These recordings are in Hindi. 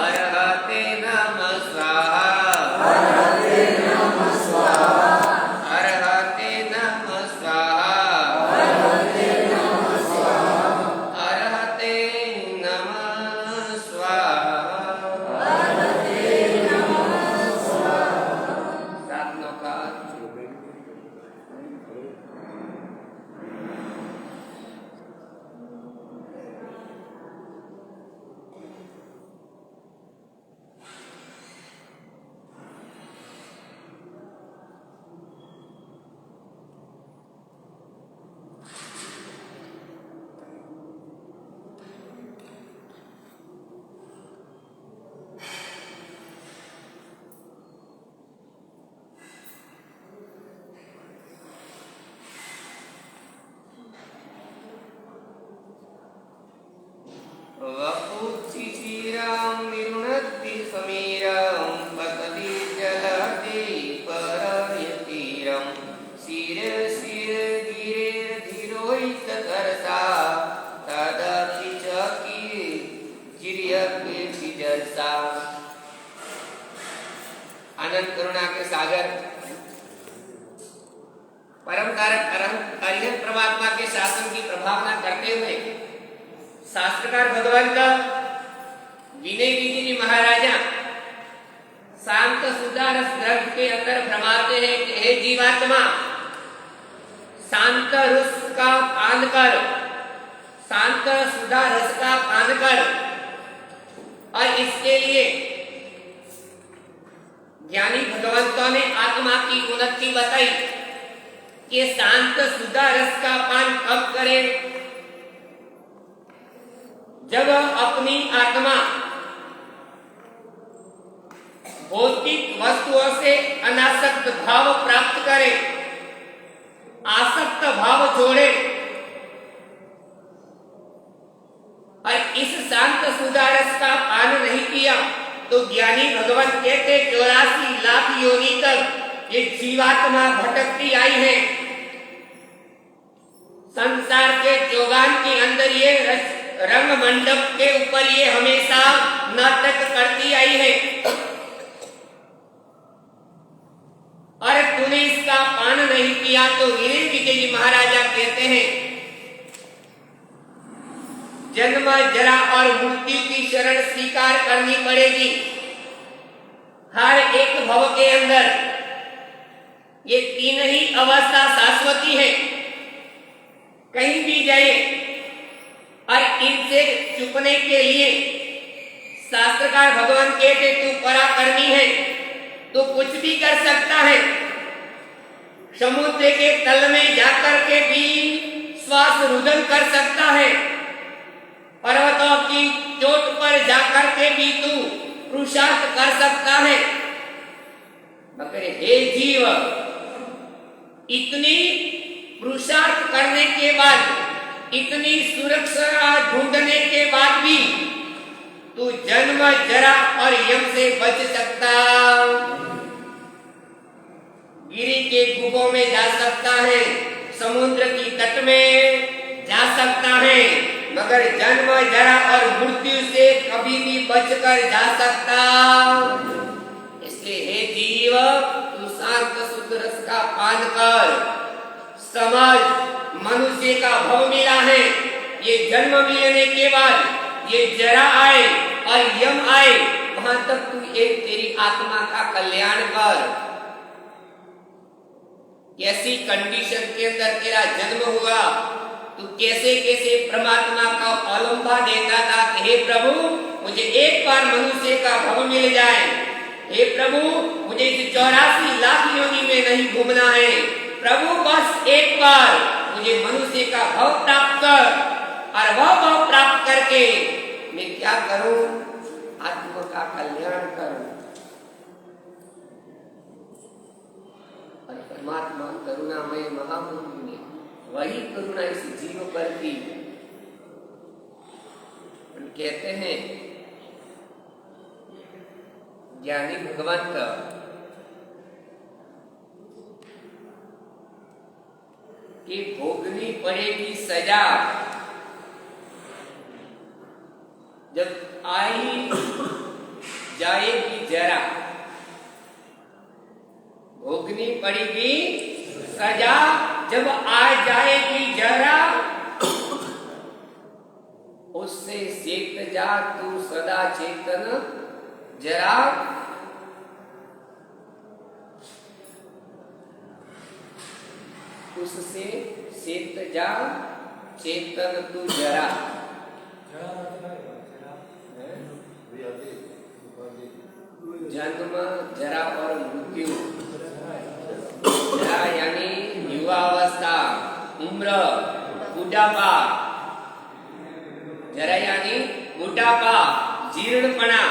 अर्हते नमः स्वाहा अर्हते नमः स्वाहा अर्हते नमः स्वाहा अर्हते नमः स्वाहा अर्हते नमः स्वाहा। साधनों का वपुचिचिरं निरुणद्धि समीरं पतति जलति परयतीरं शिरगिरिर्धिरोहितकरसा तदपि च कीर्तिर्जर्सा। आनंद करुणा के सागर परम कारक अरिहंत परमात्मा के शासन की प्रभावना करते हुए शास्त्रकार भगवंत विनय विजयी महाराजा शांत सुधारस ग्रंथ के अंदर भ्रमाते हैं कि हे जीवात्मा, शांत रस का पान कर, शांत सुधा रस का पान कर। और इसके लिए ज्ञानी भगवंतों ने आत्मा की उन्नति बताई कि शांत सुधा रस का पान कब करें? जब अपनी आत्मा भौतिक वस्तुओं से अनासक्त भाव प्राप्त करे, आसक्त भाव छोड़े और इस शांत सुधारस का पान नहीं किया तो ज्ञानी भगवान कहते 84 लाख योनि तक ये जीवात्मा भटकती आई है। संसार के जोगान के अंदर ये रंग मंडप के ऊपर ये हमेशा नाटक करती आई है और तूने इसका पान नहीं किया तो विनय विजय जी महाराजा कहते हैं जन्म जरा और मृत्यु की शरण स्वीकार करनी पड़ेगी। हर एक भव के अंदर ये तीन ही अवस्था शाश्वती है, कहीं भी जाए और इनसे चुपने के लिए शास्त्रकार भगवान कहते तू पराक्रमी है, तू कुछ भी कर सकता है। समुद्र के तल में जाकर के भी श्वास रुदन कर सकता है, पर्वतों की चोट पर जाकर के भी तू पुरुषार्थ कर सकता है। मगर हे जीव, इतनी पुरुषार्थ करने के बाद, इतनी सुरक्षा ढूंढने के बाद भी तू जन्म जरा और यम से बच सकता, गिरी के गुफों में जा सकता है, समुद्र की तट में जा सकता है, मगर जन्म जरा और मृत्यु से कभी भी बचकर जा सकता। इसलिए हे जीव, तू शांत शुद्ध रस का पान कर। समझ, मनुष्य का भव मिला है, ये जन्म मिलने के बाद ये जरा आए और यम आए, वहां तक तू एक तेरी आत्मा का कल्याण कर। कैसी कंडीशन के अंदर तेरा जन्म हुआ, तू कैसे कैसे परमात्मा का अवलंबा देता था कि हे प्रभु मुझे एक बार मनुष्य का भव मिल जाए, हे प्रभु मुझे इस 84 लाख योनि में नहीं घूमना है, प्रभु बस एक बार मुझे मनुष्य का भव प्राप्त कर। और वह भव प्राप्त करके मैं क्या करूं? आत्मा का कल्याण करूं। और परमात्मा करुणामय महाप्रभु ने वही करुणा इस जीव पर की। कहते हैं ज्ञानी भगवान का कि भोगनी पड़ेगी सजा, आई जाएगी जरा, भोगनी पड़ेगी सजा जब आ जाएगी जरा, उससे चेत जा तू सदा चेतन जरा। उससे चेत जा चेतन तू जरा। जन्म जरा और मृत्यु, जरा यानी युवावस्था, उम्र, बुढ़ापा, जरा यानी बुढ़ापा, जीर्णपना।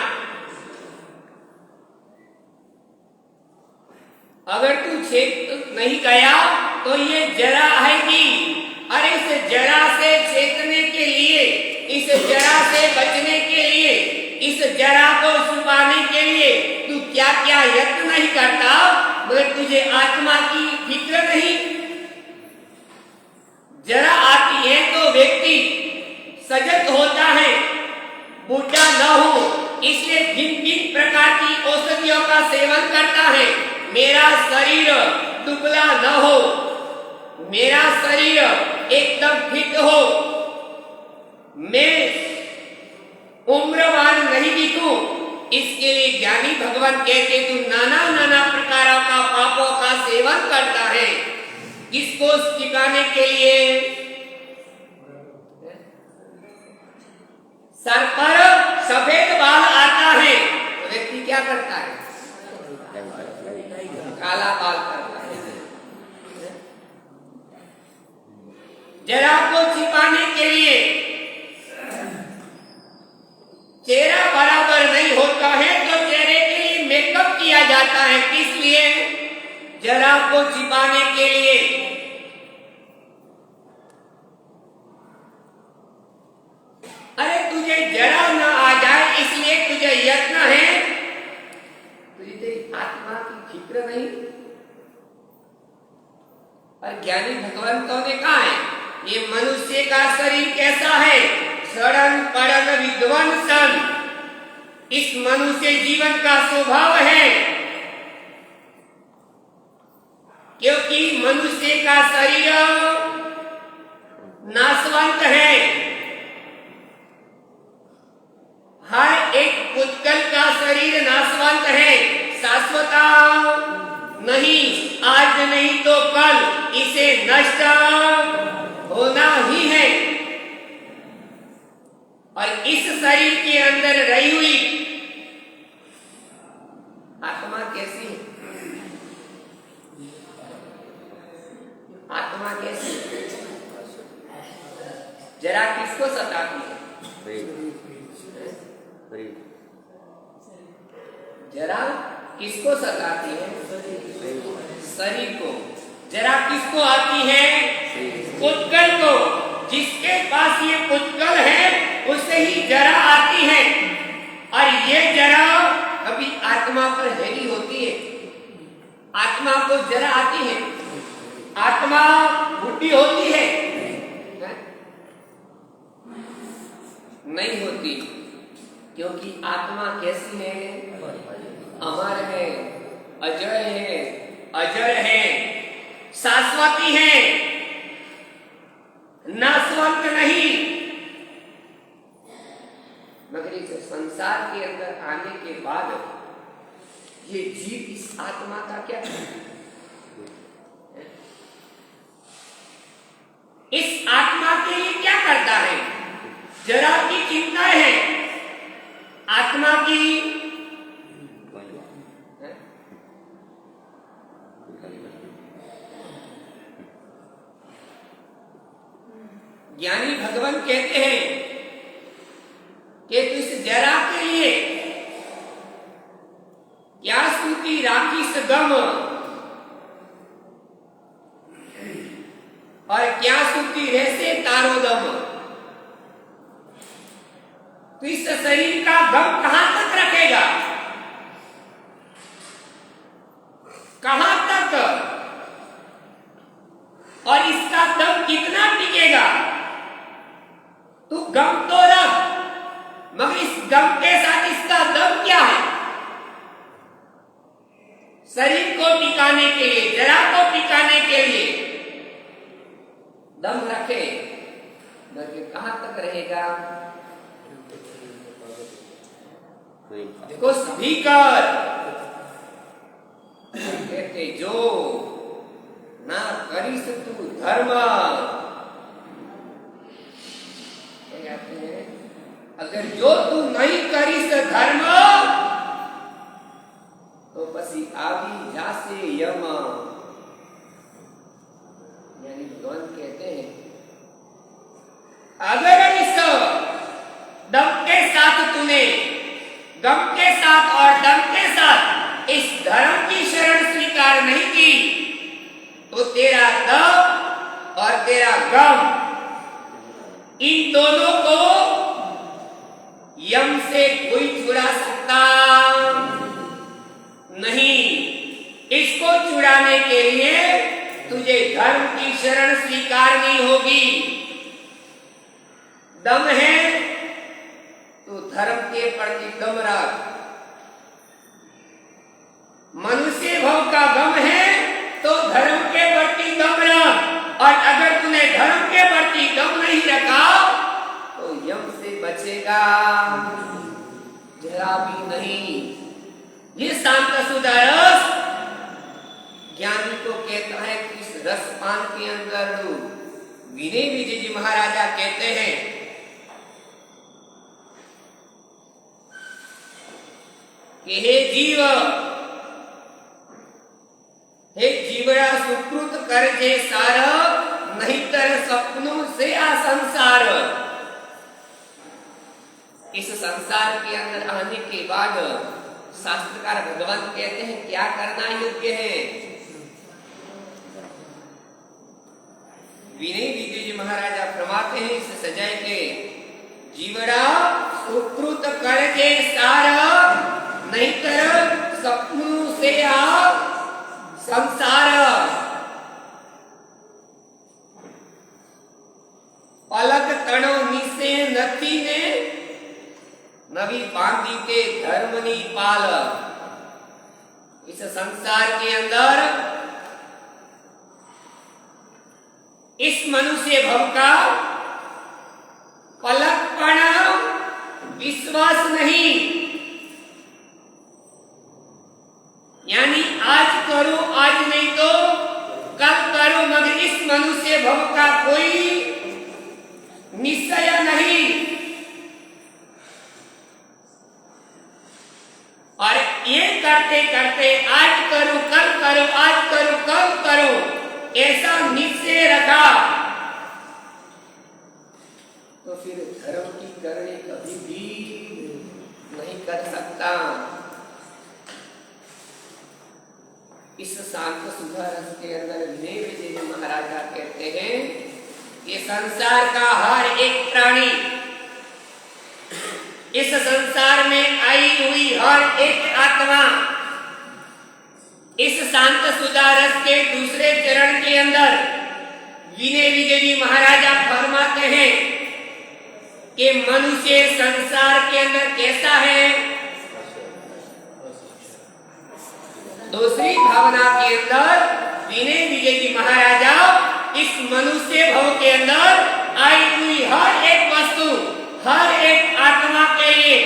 अगर तू चेत नहीं गया तो ये जरा आएगी। और इस जरा से चेतने के लिए, इस जरा से बचने के लिए, इस जरा को छुपाने के लिए तू क्या क्या यत्न नहीं करता, मगर तुझे आत्मा की फिक्र नहीं। जरा आती है तो व्यक्ति सजग होता है, बूढ़ा न हो, इसलिए भिन्न भिन्न प्रकार की औषधियों का सेवन करता है। मेरा शरीर दुबला न हो, मेरा शरीर एकदम फिट हो, मैं उम्रवान नहीं दिखूं, इसके लिए ज्ञानी भगवान कहते तू नाना नाना प्रकारों का पापों का सेवन करता है। किसको सिखाने के लिए? सर पर सफेद बाल आता है तो व्यक्ति क्या करता है? काला बाल करता है। जरा को छिपाने के लिए चेहरा बराबर नहीं होता है तो चेहरे के लिए मेकअप किया जाता है। किस लिए? जरा को छिपाने के लिए। अरे तुझे जरा न आ जाए इसलिए तुझे यत्न है, तुझे तेरी आत्मा की फिक्र नहीं। और ज्ञानी भगवंतों ने कहा है ये मनुष्य का शरीर कैसा है? सड़न पड़न विध्वंसन, इस मनुष्य जीवन का स्वभाव है। क्योंकि मनुष्य का शरीर नाशवंत है। हर एक पुद्गल का शरीर नाशवंत है, शाश्वता नहीं। आज नहीं तो कल इसे नष्ट होना ही है। और इस शरीर के अंदर रही हुई आत्मा कैसी है? आत्मा कैसी है? जरा किसको सताती है? जरा किसको सताती है? शरीर को। जरा किसको आती है? पुद्गल को। जिसके पास ये पुद्गल है उससे ही जरा आती है। और ये जरा कभी आत्मा पर हैवी होती है। आत्मा को जरा आती है। आत्मा बुद्धि होती है? नहीं होती। क्योंकि आत्मा कैसी है? अमर है, अजय है, अजर है, शाश्वती है, नाशवंत नहीं। मगर इस संसार के अंदर आने के बाद ये जीव इस आत्मा का क्या करता है? इस आत्मा के लिए क्या करता है? जरा की चिंता है। आत्मा की ज्ञानी भगवान कहते हैं कि इस जरा के लिए क्या सूती राखी सगम और क्या सूती रहसे तारो दम। तो इस शरीर का गम कहां तक रखेगा? कहां तक? और इसका दम कितना टिकेगा? तू गम तो रख, मगर इस दम के साथ इसका दम क्या है? शरीर को टिकाने के लिए, जरा को टिकाने के लिए दम रखे, मगर कहां तक रहेगा? देखो सभी कर कहते जो ना करीस तू धर्म, कहते हैं अगर जो तू नहीं करीस धर्म तो पसी आवी जासे यम। यानी भगवान कहते हैं अगर इस दम के साथ तूने गम के साथ और दम के साथ इस धर्म की शरण स्वीकार नहीं की तो तेरा दम और तेरा गम, इन दोनों को यम से कोई छुड़ा सकता नहीं। इसको छुड़ाने के लिए तुझे धर्म की शरण स्वीकारनी होगी। दम है तो धर्म के प्रति दम रख। मनुष्य भव का गम है तो धर्म के प्रति दम रख, और अगर तूने धर्म के प्रति दम नहीं रखा तो यम से बचेगा जरा भी नहीं। ये शांत सुधा रस ज्ञानी को कहता है कि इस रसपान के अंदर विनय विजय जी महाराजा कहते हैं कि हे जीव, हे जीवड़ा सुकृत कर जे सार, नहीं तर सपनों से आ संसार। इस संसार के अंदर आने के बाद शास्त्रकार भगवान कहते हैं क्या करना योग्य है। विनय विजय जी महाराजा फरमाते हैं इस सजाए के जीवड़ा सुकृत कर जे सार, नहीं तर सपनों से आ संसार। पलक तणो निसे नथी ने नवी बांधी के धर्मनी पाल। इस संसार के अंदर इस मनुष्य भव का पलकपण विश्वास नहीं, यानी आज करो आज नहीं तो कल करो, मगर इस मनुष्य भव का कोई निश्चय नहीं। और ये करते करते आज करो कल करो, आज करो कल करो, ऐसा निश्चय रखा तो फिर धर्म की करनी कभी भी नहीं कर सकता। इस शांत सुधा रस के अंदर विनय विजय महाराजा कहते हैं ये संसार का हर एक प्राणी, इस संसार में आई हुई हर एक आत्मा इस शांत सुधा रस के दूसरे चरण के अंदर विनय विजय जी महाराजा फरमाते हैं कि मनुष्य संसार के अंदर कैसा है। दूसरी भावना के अंदर विनय विजय जी महाराजा इस मनुष्य भव के अंदर आई हुई हर एक वस्तु, हर एक आत्मा के लिए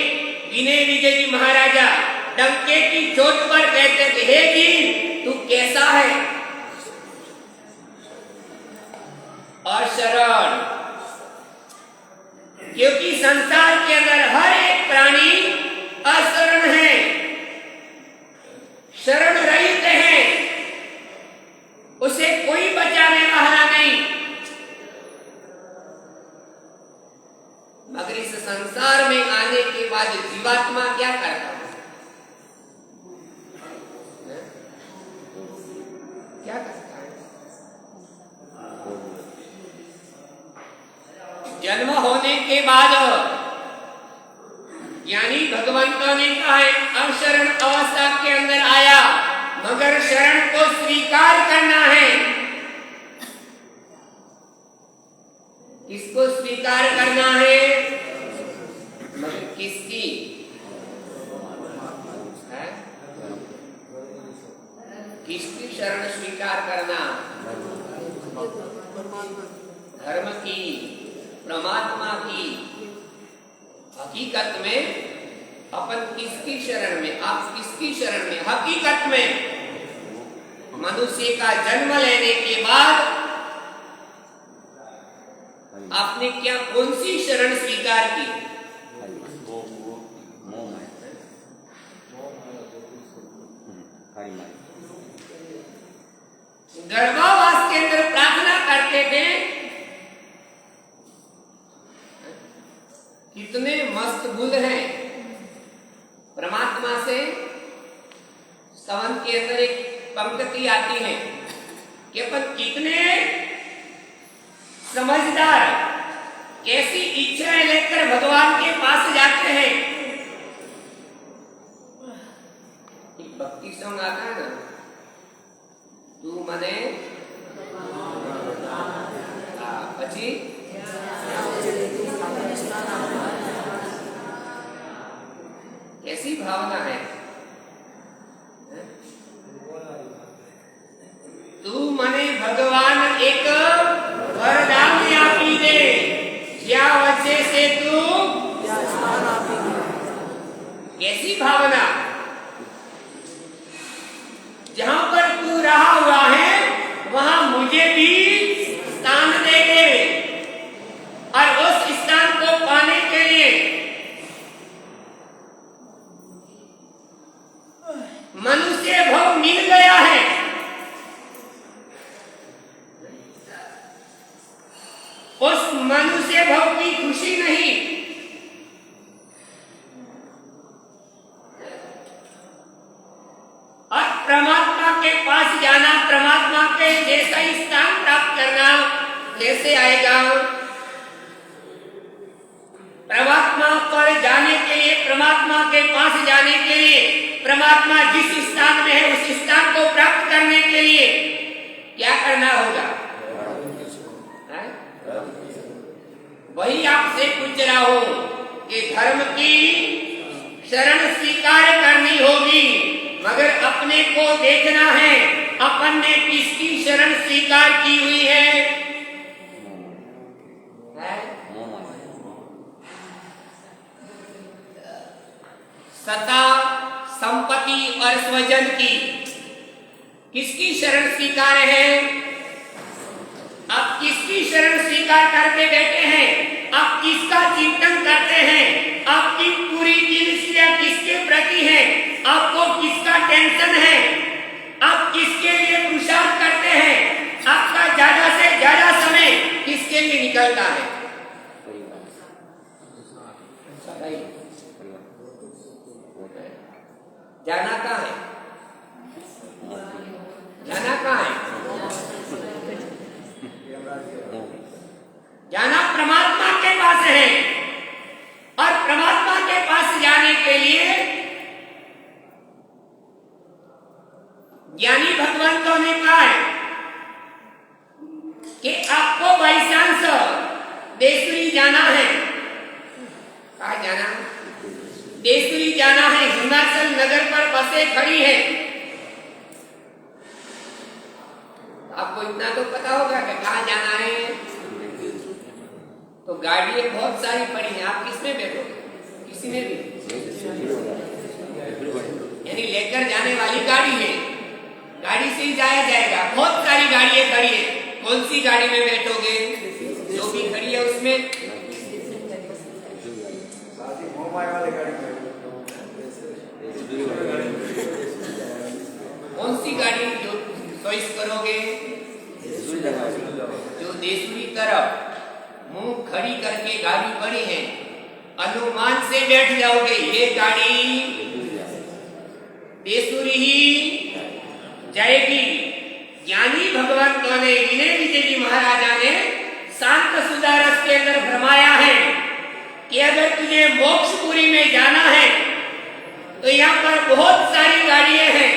विनय विजय जी महाराजा डंके की चोट पर कहते थे हे जी तू कैसा है। और शरण, क्योंकि संसार के अंदर हर एक प्राणी अशरण है, शरण रहित है, उसे कोई बचाने वाला नहीं। मगर इस संसार में आने के बाद जीवात्मा क्या करता है? क्या करता है? जन्म होने के बाद यानी भगवंतों ने कहा है अशरण अवस्था के अंदर आया, मगर शरण को स्वीकार करना है। किसको स्वीकार करना है? मगर किसकी है? किसकी शरण स्वीकार करना? धर्म की, परमात्मा की। हकीकत में अपन किसकी शरण में, आप किसकी शरण में? हकीकत में मनुष्य का जन्म लेने के बाद आपने क्या, कौन सी शरण स्वीकार की? गर्भावास के अंदर प्रार्थना करते थे, कितने मस्त बुद्ध हैं। परमात्मा से स्तवन के अंदर एक पंक्ति आती है कि अपन कितने समझदार, कैसी इच्छाएं लेकर भगवान के पास जाते हैं। एक भक्ति सॉन्ग आता है ना, तू मने પછી कैसी भावना है? तू मने भगवान एक वरदान आपी दे, ज्या वजह से तू, कैसी भावना? जहां पर तू रहा हुआ है वहां मुझे भी स्थान दे दे, और उस स्थान को पाने के लिए मनुष्य भव मिल गया है। उस मनुष्य भव की खुशी नहीं, और परमात्मा के पास जाना, परमात्मा के जैसा ही स्थान प्राप्त करना कैसे आएगा? परमात्मा पर जाने के लिए, परमात्मा के पास जाने के लिए, परमात्मा जिस स्थान में है उस स्थान को प्राप्त करने के लिए क्या करना होगा? वही आपसे पूछ रहा हूं कि धर्म की शरण स्वीकार करनी होगी, मगर अपने को देखना है अपन ने किसकी शरण स्वीकार की हुई है? सत्ता, संपत्ति और स्वजन की किसकी शरण स्वीकार है? आप किसकी शरण स्वीकार करके बैठे हैं? आप किसका चिंतन करते हैं? आपकी पूरी दिनचर्या किसके प्रति है? आपको किसका टेंशन है? आप किसके लिए पुरुषार्थ करते हैं? आपका ज्यादा से ज्यादा समय किसके लिए निकलता है? जाना कहाँ है? जाना कहाँ है? जाना परमात्मा के पास है, और परमात्मा के पास जाने के लिए ज्ञानी भगवंतों ने कहा है कि आपको बाई चांस देशुरी जाना है। कहाँ जाना? देशुरी जाना है। हिमाचल नगर पर बसें खड़ी है। आपको इतना तो पता होगा कि कहाँ जाना है। तो गाड़ियां बहुत सारी पड़ी हैं, आप किसमें बैठोगे? किसी में भी, यानी लेकर जाने वाली गाड़ी है, गाड़ी से ही जाया जाएगा। बहुत सारी गाड़ियां खड़ी है, कौन सी गाड़ी में बैठोगे? जो भी खड़ी है उसमें। कौन सी गाड़ी जो चॉइस करोगे? जो देशुरी तरफ मुंह खड़ी करके गाड़ी पड़ी है, अनुमान से बैठ जाओगे ये गाड़ी देशुरी ही जाएगी। ज्ञानी भगवंतों ने, विनय विजय जी महाराजा ने शांत सुधारस के अंदर फरमाया है कि अगर तुझे मोक्षपुरी में जाना है तो यहाँ पर बहुत सारी गाड़ियां हैं।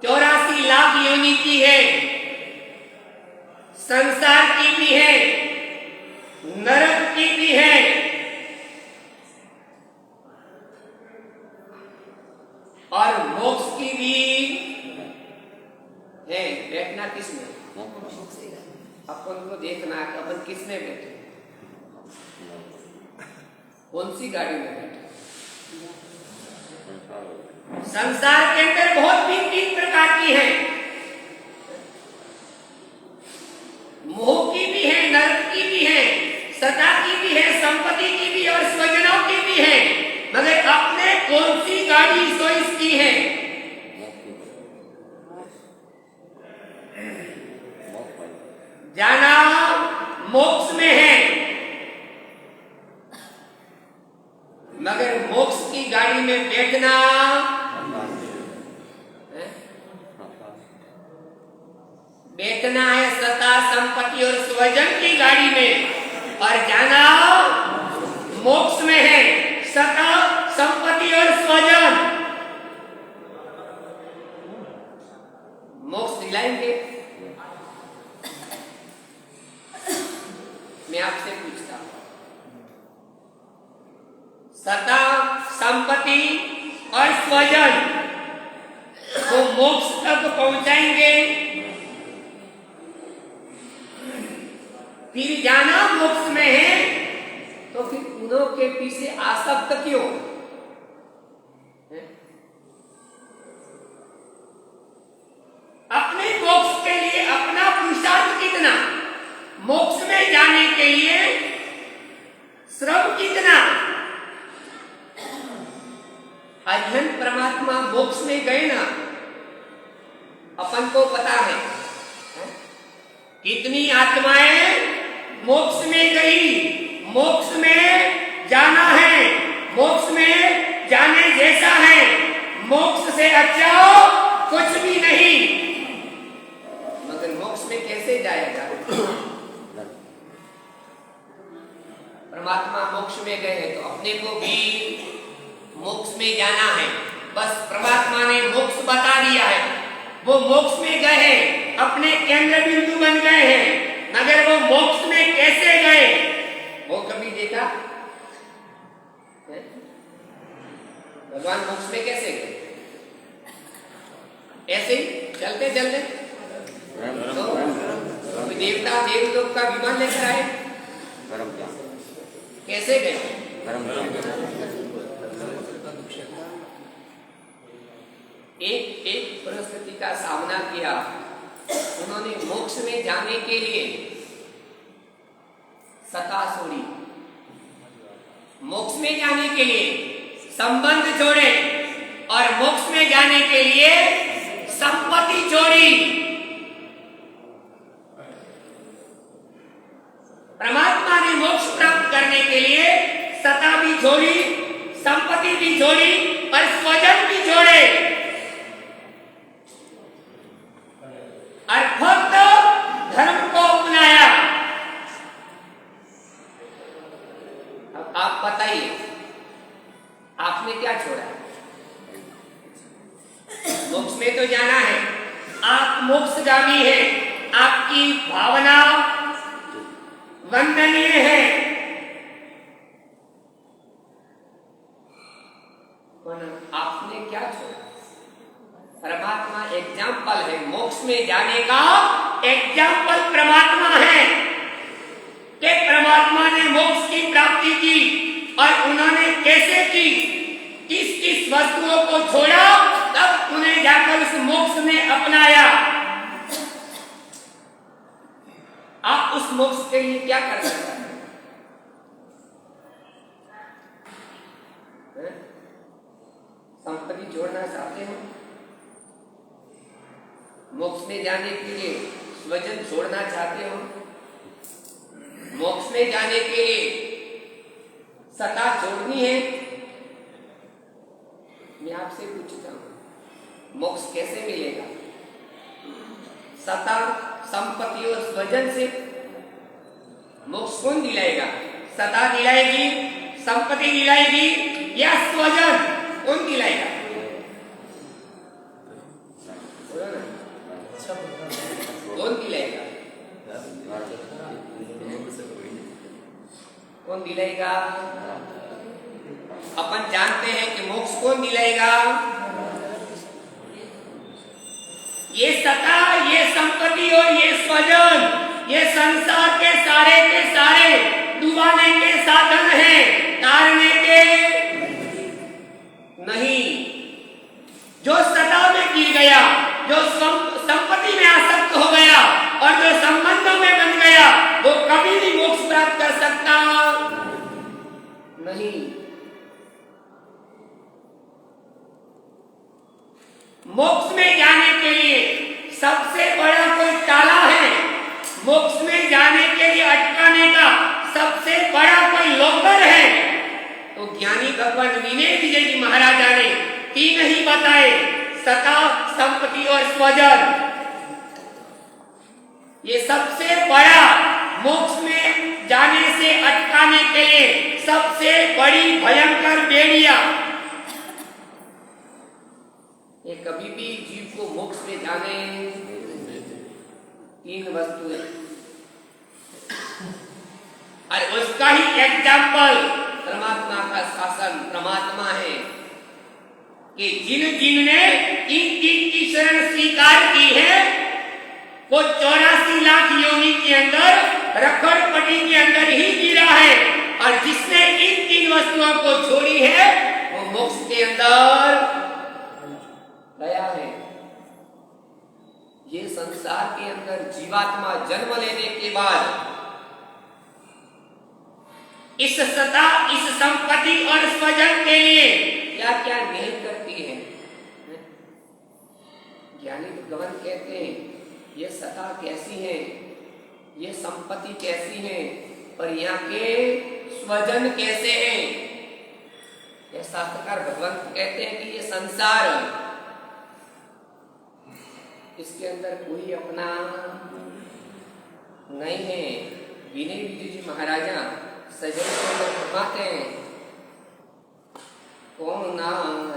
84 लाख योनि की है, संसार की भी है, नरक की भी है, अपन को देखना है अपन किसमें बैठे, कौन सी गाड़ी में बैठे। संसार के अंदर बहुत भी 3 प्रकार की है, मोह की भी है, नरक की भी है, सता की भी है, संपत्ति की भी और स्वजनों की भी है, मगर आपने कौन सी गाड़ी चॉइस की है? जाना मोक्ष में है, मगर मोक्ष की गाड़ी में बैठना बैठना है सत्ता संपत्ति और स्वजन की गाड़ी में, और जाना मोक्ष में है सत्ता संपत्ति और स्वजन। मोक्ष दिलाएंगे? मैं आपसे पूछता हूं, सत्ता संपत्ति और स्वजन को मोक्ष तक पहुंचाएंगे? फिर जाना मोक्ष में है तो फिर उन्हों के पीछे आसक्त क्यों? अपने मोक्ष के लिए अपना पुरुषार्थ कितना, मोक्ष में जाने के लिए श्रम कितना? अध्ययन परमात्मा मोक्ष में गए ना, अपन को पता है कितनी आत्माएं मोक्ष में गई। मोक्ष में जाना है, मोक्ष में जाने जैसा है, मोक्ष से अच्छा कुछ भी नहीं, मगर मोक्ष में कैसे जाएगा? परमात्मा मोक्ष में गए हैं तो अपने को भी मोक्ष में जाना है। बस परमात्मा ने मोक्ष बता दिया है, वो मोक्ष में गए हैं, अपने केंद्र बिंदु बन गए हैं, मगर वो मोक्ष में कैसे गए वो कभी देखा? भगवान मोक्ष में कैसे गए? ऐसे ही चलते चलते तो देवता देवलोक का विमान लेकर आए, कैसे गए? एक परिस्थिति का सामना किया, उन्होंने मोक्ष में जाने के लिए सत्ता छोड़ी, मोक्ष में जाने के लिए संबंध छोड़े और मोक्ष में जाने के लिए संपत्ति छोड़ी। परमात्मा ने मोक्ष प्राप्त करने के लिए सत्ता भी छोड़ी, संपत्ति भी छोड़ी और स्वजन भी छोड़े, और भक्त धर्म को अपनाया। अब आप बताइए आपने क्या छोड़ा? मोक्ष में तो जाना है, आप मोक्षगामी हैं, आपकी भावना वंदनीय है, आपने क्या छोड़ा? परमात्मा एग्जाम्पल है, मोक्ष में जाने का एग्जाम्पल परमात्मा है कि परमात्मा ने मोक्ष की प्राप्ति की और उन्होंने कैसे की, किस किस वस्तुओं को छोड़ा, तब उन्हें जाकर उस मोक्ष में अपनाया। आप उस मोक्ष के लिए क्या कर सकते हैं? संपत्ति छोड़ना चाहते हो? मोक्ष में जाने के लिए स्वजन छोड़ना चाहते हो? मोक्ष में जाने के लिए सत्ता छोड़नी है? मैं आपसे पूछता हूं, मोक्ष कैसे मिलेगा? सत्ता संपत्ति और स्वजन से मोक्ष कौन दिलाएगा? सत्ता दिलाएगी, संपत्ति दिलाएगी या स्वजन कौन दिलाएगा? कौन दिलाएगा? कौन दिलाएगा? अपन जानते हैं कि मोक्ष कौन दिलाएगा? ये सत्ता, ये संपत्ति और ये स्वजन, ये संसार के सारे डुबाने के साधन हैं, तारने के नहीं। जो सता में गिर गया, जो संपत्ति में आसक्त हो गया और जो संबंधों में बन गया, वो कभी भी मोक्ष प्राप्त कर सकता नहीं। मोक्ष में जाने के लिए सबसे बड़ा कोई ताला है, मोक्ष में जाने के लिए अटकाने का सबसे बड़ा कोई लोकर है, तो ज्ञानी भगवान विनय विजय जी महाराजा ने तीन ही बताए, सता, संपत्ति और स्वजन। ये सबसे बड़ा मोक्ष में जाने से अटकाने के लिए सबसे बड़ी भयंकर बेड़िया। ये कभी भी जीव को मोक्ष में जाने तीन वस्तुएं, और उसका ही एग्जाम्पल परमात्मा का शासन, परमात्मा है कि जिन ने इन तीन की शरण स्वीकार की है, वो 84 लाख योनि के अंदर रखड़पट्टी के अंदर ही गिरा है, और जिसने इन तीन वस्तुओं को छोड़ी है वो मोक्ष के अंदर गया है। ये संसार के अंदर जीवात्मा जन्म लेने के बाद इस सता, इस संपत्ति और स्वजन के लिए क्या क्या नहीं करती है। ज्ञानी भगवान कहते हैं ये सता कैसी है, ये संपत्ति कैसी है, और यहाँ के स्वजन कैसे हैं। ये शास्त्रकार भगवान कहते हैं कि ये संसार, इसके अंदर कोई अपना नहीं है। विनय विजय जी महाराजा सजन को फरमाते हैं, कौन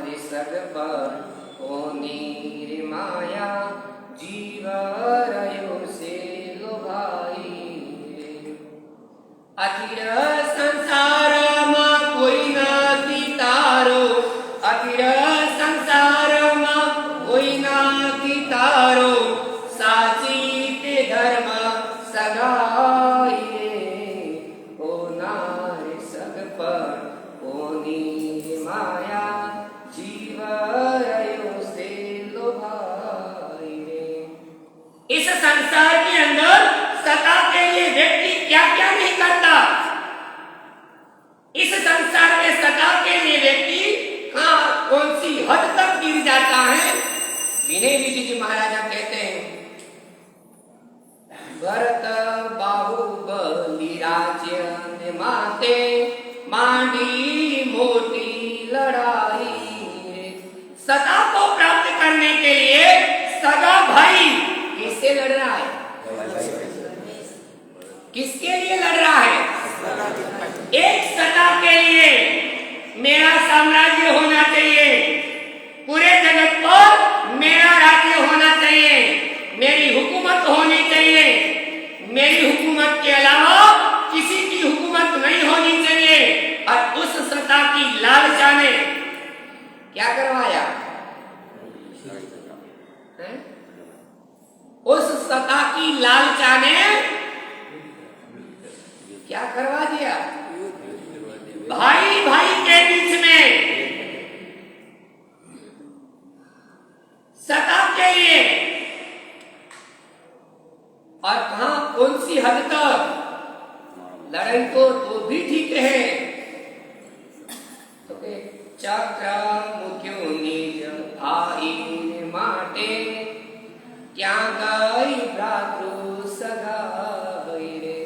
रे सग पर कोनी रे माया, जीव रयो से लोभाई, अखिर संसार में कोई ना की तारो, अखिर संसार में कोई ना की तारो, साची ते धर्म सगाई, ओ नारे सग पर कोनी माया, जीव रयो से लोभाई। इस संसार के अंदर सता के लिए व्यक्ति क्या क्या नहीं करता, इस संसार में सता के लिए व्यक्ति कौन सी हद तक गिर जाता है। विनय विजय जी महाराजा कहते हैं, भरत बाहुबली राज्य ने माते, मांडी मोटी लड़ाई। सता को प्राप्त करने के लिए सगा भाई किससे लड़ रहा है, किसके लिए लड़ रहा है। एक सता के लिए मेरा साम्राज्य होना चाहिए, पूरे जगत पर मेरा राज्य होना चाहिए, मेरी हुकूमत होनी चाहिए, मेरी हुकूमत के अलावा किसी की हुकूमत नहीं होनी चाहिए। और उस सता की लालसा ने क्या करवाया, उस सता की लालसा ने क्या करवा दिया, भाई भाई के बीच में सता के लिए। और कहां कौन सी हद तक लड़ाई तो भी ठीक है, तो चक्र मुख्यो निज भाई माटे, क्या गई भ्रातृ सगाई रे।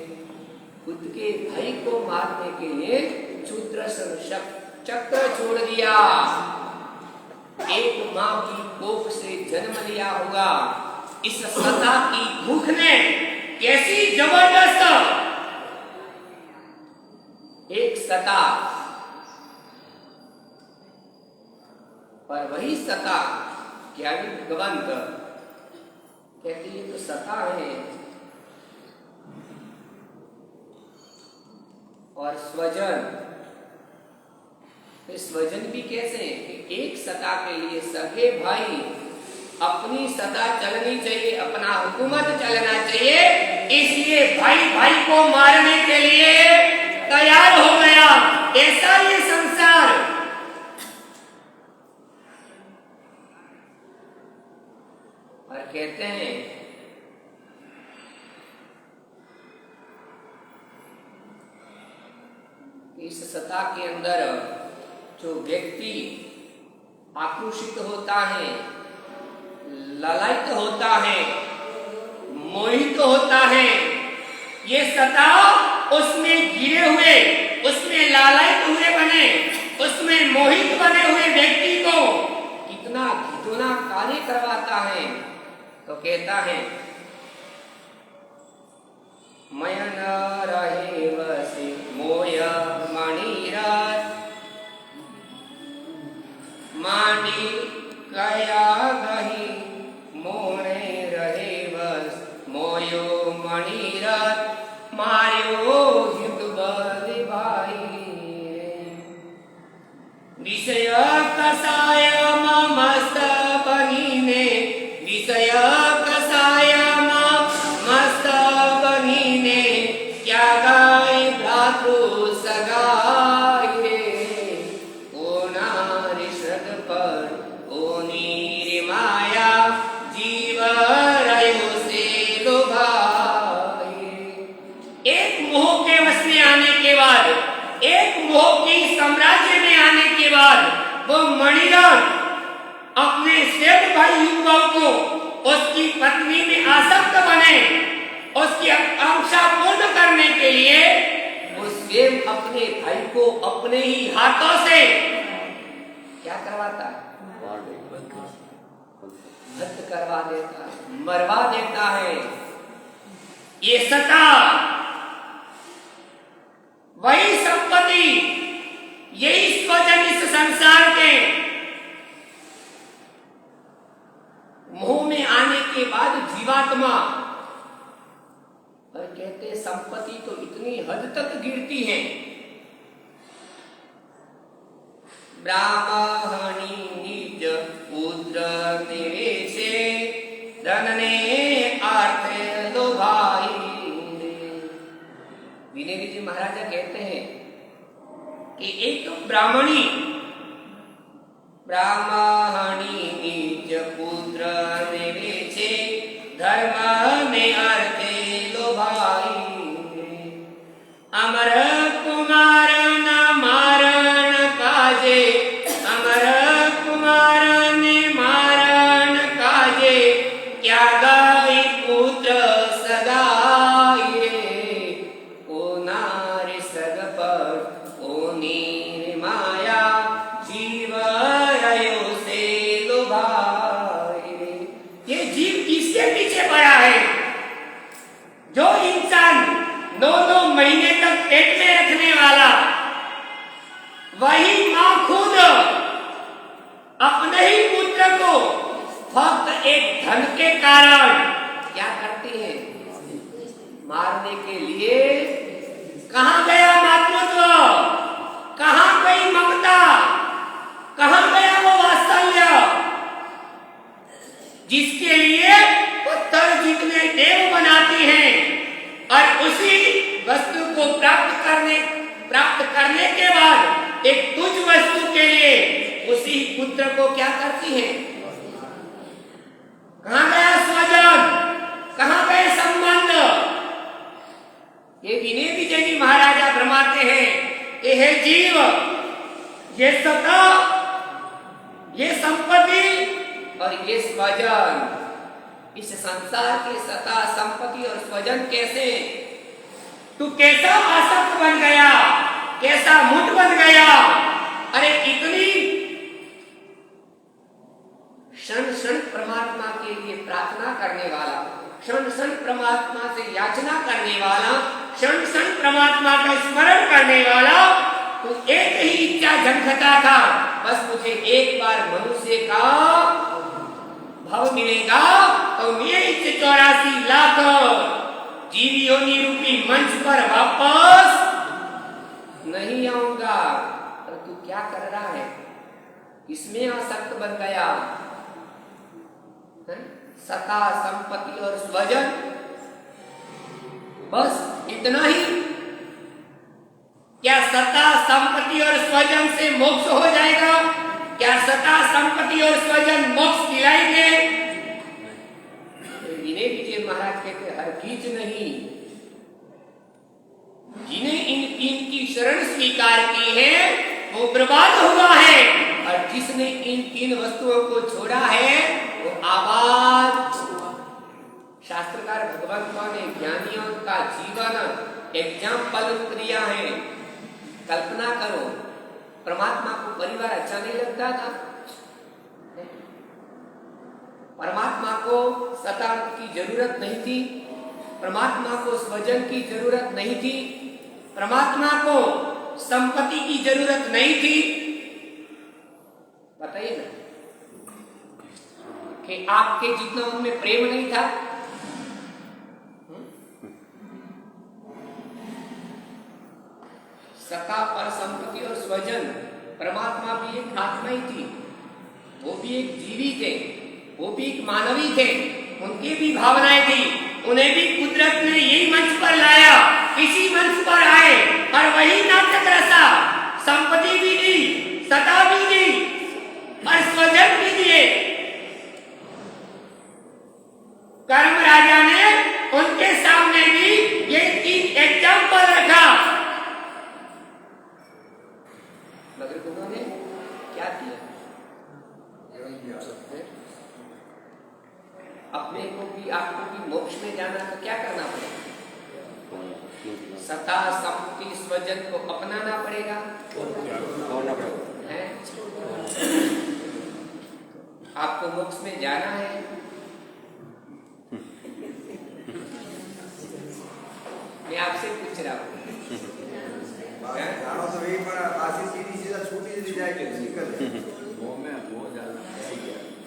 खुद के भाई को मारने के लिए शूद्रसन चक्र छोड़ दिया। एक माँ की कोख से जन्म लिया होगा, इस सता की भूख ने कैसी जबरदस्त, एक सता, पर वही सता ज्ञानी भगवंत कहते ये तो सता है। और स्वजन, स्वजन भी कैसे कि एक सता के लिए सगे भाई, अपनी सता चलनी चाहिए, अपना हुकूमत चलना चाहिए, इसलिए भाई भाई को मारने के लिए तैयार हो गया। ऐसा ये संसार। और कहते हैं इस सत्ता के अंदर जो व्यक्ति आक्रोशित होता है, ललायित होता है, मोहित होता है, ये सत्ता उसमें गिरे हुए, उसमें लालायित हुए बने, उसमें मोहित बने हुए व्यक्ति को कितना घिनौना कार्य करवाता है। तो कहता है मयन रहे वसे मोय मणिरात मांडी कया गही मोणे रहे वस मोयो मणिरात मार्यो हित बलि भाई विषय कसाय मस्त बहिने विषय कसाय मस्त बहिने क्या गाय भ्रातृ सगाय ओ नारी श्रद्ध पर ओ नीर माया जीव रयो से लोभाए। एक मोह के वश में आने के बाद, एक मोह की साम्राज्य में आने के बाद वो मणिराज अपने श्रेष्ठ भाई युवक को उसकी पत्नी में आसक्त बने, उसकी आकांक्षा पूर्ण करने के लिए वो स्वयं अपने भाई को अपने ही हाथों से क्या करवाता है? हत्या करवा देता है, मरवा देता है। ये सत्ता, वही संपत्ति, यही स्वजन इस संसार के मोह में आने के बाद जीवात्मा, और कहते संपत्ति तो इतनी हद तक गिरती है। ब्राह्मणी निज पुत्र निवेशे धनने अर्थ लोभाई। विनय जी महाराजा कहते हैं कि एक ब्राह्मणी निज पुत्र निवेशे धर्म में अर्थ लोभाई। अमर कुमार न मारण काजे अमर कुमार ने मारण काजे क्या गाय पुत्र सगाई ओ नारी सग पर ओ नीर माया जीव रयो से लोभाई। ये जीव किसके पीछे पड़ा है? जो इंसान 9 महीने तक पेट में रखने वाला, वही मां खुद अपने ही पुत्र को फक्त एक धन के कारण क्या करती है? मारने के लिए। कहां गया मातृत्व? कहां गई ममता? कहां गया वो वात्सल्य जिसके लिए पत्थर जितने देव बनाती हैं, और उसी वस्तु को प्राप्त करने के बाद एक तुच्छ वस्तु के लिए उसी पुत्र को क्या करती हैं? कहां गया स्वजन? कहां गए संबंध? ये विनय विजय जी महाराजा फरमाते हैं कि हे जीव, ये सत्ता, ये संपत्ति और ये स्वजन, इस संसार के सत्ता, संपत्ति और स्वजन कैसे तू कैसा आसक्त बन गया, कैसा मुठ बन गया? अरे इतनी क्षण परमात्मा के लिए प्रार्थना करने वाला, क्षण परमात्मा से याचना करने वाला, क्षण परमात्मा का स्मरण करने वाला, तो एक ही इच्छा झंखता था, बस मुझे एक बार मनुष्य का भव मिलेगा तो मैं इस 84 लाख जीव योनि रूपी मंच पर वापस नहीं आऊंगा। पर तू क्या कर रहा है? इसमें आसक्त बन गया। सत्ता, संपत्ति और स्वजन, बस इतना ही। क्या सत्ता संपत्ति और स्वजन से मोक्ष हो जाएगा? क्या सत्ता संपत्ति और स्वजन मोक्ष दिलाएंगे? विनय विजय महाराज कहते हरगिज नहीं। जिन्हें इन तीन की शरण स्वीकार की है वो बर्बाद हुआ है, और जिसने इन तीन वस्तुओं को छोड़ा है वो आबाद। शास्त्रकार भगवंत ने ज्ञानियों का जीवन एग्जाम्पल दिया है। कल्पना करो, परमात्मा को परिवार अच्छा नहीं लगता था, परमात्मा को सत्ता की जरूरत नहीं थी, परमात्मा को स्वजन की जरूरत नहीं थी, परमात्मा को संपत्ति की जरूरत नहीं थी। बताइए ना कि आपके जितना उनमें प्रेम नहीं था। सत्ता और संपत्ति और स्वजन, परमात्मा भी एक आत्मा ही थी, वो भी एक जीवी थे, वो भी एक मानवी थे, उनकी भी भावनाएं थी, उन्हें भी कुदरत ने यही मंच पर लाया, इसी मंच पर आए और वही नाटक रचा। संपत्ति भी दी, सत्ता भी दी और स्वजन भी दिए। कर्म राजा ने उनके सामने भी ये तीन एग्जाम्पल रखा, मगर उन्होंने क्या किया? अपने को भी, आपको भी मोक्ष में जाना तो क्या करना पड़ेगा? सत्ता संपत्ति स्वजन को अपनाना पड़ेगा, है? आपको मोक्ष में जाना है, मैं आपसे पूछ रहा हूँ।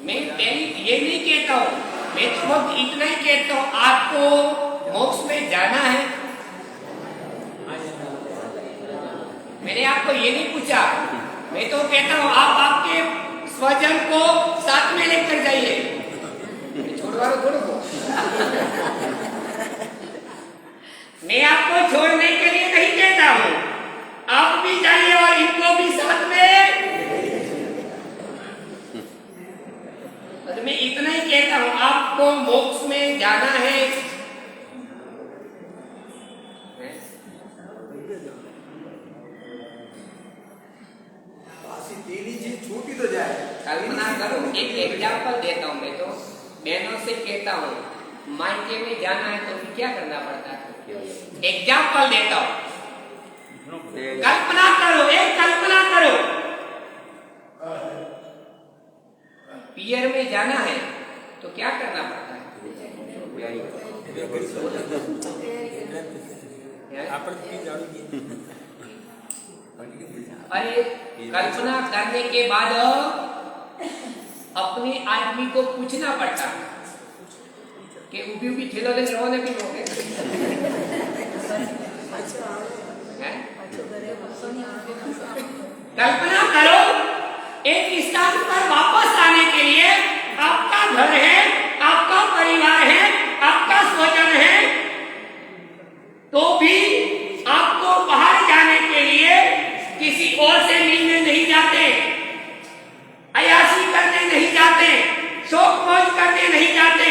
मैं ये नहीं कहता हूँ, मैं तो बहुत इतना ही कहता हूँ, आपको मोक्ष में जाना है। मैंने आपको ये नहीं पूछा, मैं तो कहता हूँ आप आपके स्वजन को साथ में लेकर जाइए। छोड़वा दो थोड़ा को। मैं आपको छोड़ने के लिए नहीं कहता हूँ, आप भी जाइए और इनको भी साथ में। तो मैं इतना ही कहता हूँ, आपको मोक्ष में जाना है। छूटी तो जाए। कल्पना करो, एक एग्जाम्पल देता हूँ, मैं तो बहनों से कहता हूँ, मायके में जाना है तो क्या करना पड़ता है? एग्जाम्पल देता हूँ, कल्पना करो, एक कल्पना करो, पियर में जाना है तो क्या करना पड़ता है? अरे कल्पना करने के बाद अपने आदमी को पूछना पड़ता है कि उभी उभी ठेलो दे रोने भी लोगे। कल्पना करो, एक स्थान पर वापस आने के लिए आपका घर है, आपका परिवार है, आपका स्वजन है, तो भी आपको बाहर जाने के लिए किसी और से मिलने नहीं जाते, अयाशी करने नहीं जाते, शौक मौज करने नहीं जाते,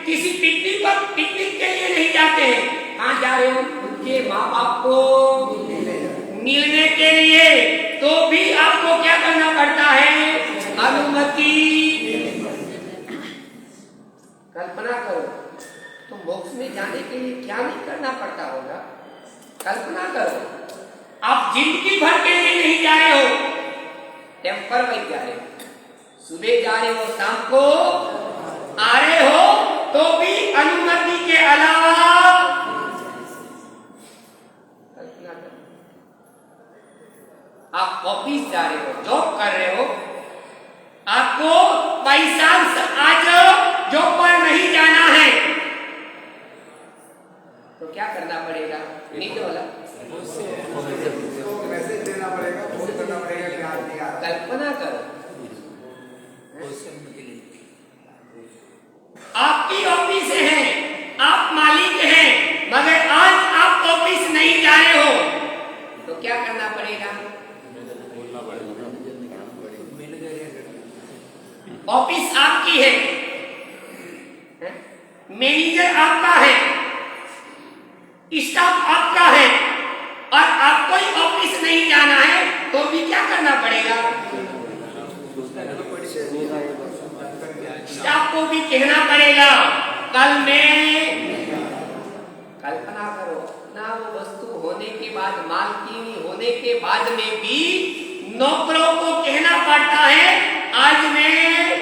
किसी पिकनिक के लिए नहीं जाते। कहाँ जा रहे हो? उनके माँ बाप को मिलने के लिए। तो भी आपको क्या करना पड़ता है? अनुमति। कल्पना करो, तो मोक्ष में जाने के लिए क्या नहीं करना पड़ता होगा? कल्पना करो, आप जिंदगी भर के लिए नहीं जा रहे हो, टेम्पर वाइज जा रहे हो, सुबह जा रहे हो, शाम को आ रहे हो, तो भी अनुमति के अलावा। कल्पना करो, आप ऑफिस जा रहे हो, जॉब कर रहे हो, आपको पैसा आज जॉब पर नहीं जाना है तो क्या करना पड़ेगा? नीचे वाला मैसेज देना पड़ेगा, फोन करना पड़ेगा कि आज नहीं आ रहा। कल्पना करो, आपकी ऑफिस है, आप मालिक हैं, मगर आज ऑफिस आपकी है, मैनेजर आपका है, स्टाफ आपका है, और आपको ही ऑफिस नहीं जाना है तो भी क्या करना पड़ेगा? स्टाफ को भी कहना पड़ेगा। कल मैं कल्पना करो ना, वो वस्तु होने के बाद, मालकिनी होने के बाद में भी नौकरों को कहना पड़ता है आज मैं,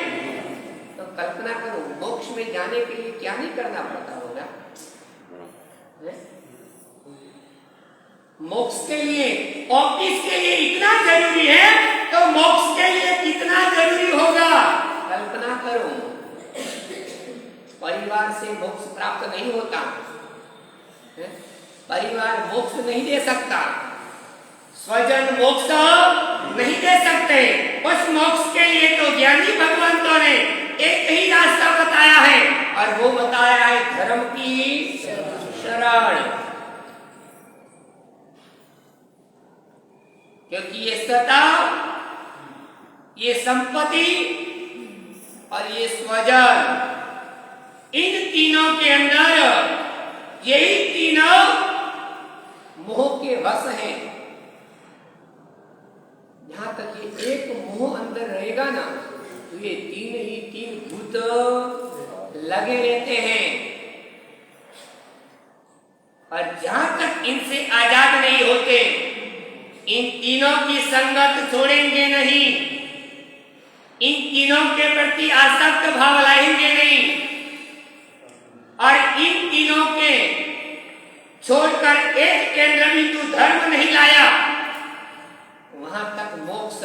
तो कल्पना करो मोक्ष में जाने के लिए क्या नहीं करना पड़ता होगा? मोक्ष के लिए, ऑफिस के लिए इतना जरूरी है तो मोक्ष के लिए कितना जरूरी होगा? कल्पना करो। परिवार से मोक्ष प्राप्त नहीं होता, परिवार मोक्ष नहीं दे सकता, स्वजन मोक्ष नहीं दे सकते। उस मोक्ष के लिए तो ज्ञानी भगवंतों ने एक ही रास्ता बताया है, और वो बताया है धर्म की शरण। क्योंकि ये सत्ता, ये संपत्ति और ये स्वजन, इन तीनों के अंदर यही तीनों मोह के वश हैं। जहां तक ये एक मोह अंदर रहेगा ना, तो ये तीन भूत लगे रहते हैं, और जहां तक इनसे आजाद नहीं होते, इन तीनों की संगत छोड़ेंगे नहीं, इन तीनों के प्रति आसक्त भाव लाएंगे नहीं, और इन तीनों के छोड़कर एक केंद्र बिंदु धर्म नहीं लाया, वहां तक मोक्ष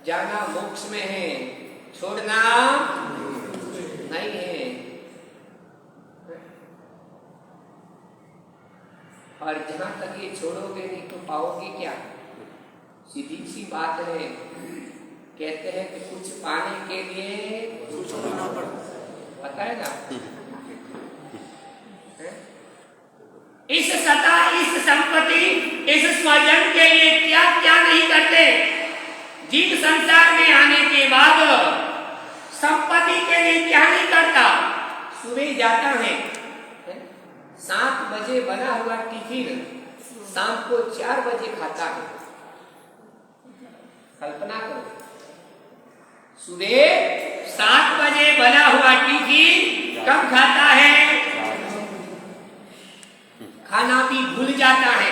जाना मोक्ष में है, छोड़ना नहीं है। और जहां तक ये छोड़ोगे नहीं तो पाओगे क्या? सीधी सी बात है, कहते हैं कि कुछ पाने के लिए छोड़ना पता है ना? इस सत्ता, इस संपत्ति, इस स्वजन के लिए क्या क्या नहीं करते। जीव संसार में आने के बाद संपत्ति के लिए क्या नहीं करता? सुबह जाता है, 7 बजे बना हुआ टिफिन शाम को 4 बजे खाता है। कल्पना करो, सुबह 7 बजे बना हुआ टिफिन कब खाता है? खाना भी भूल जाता है।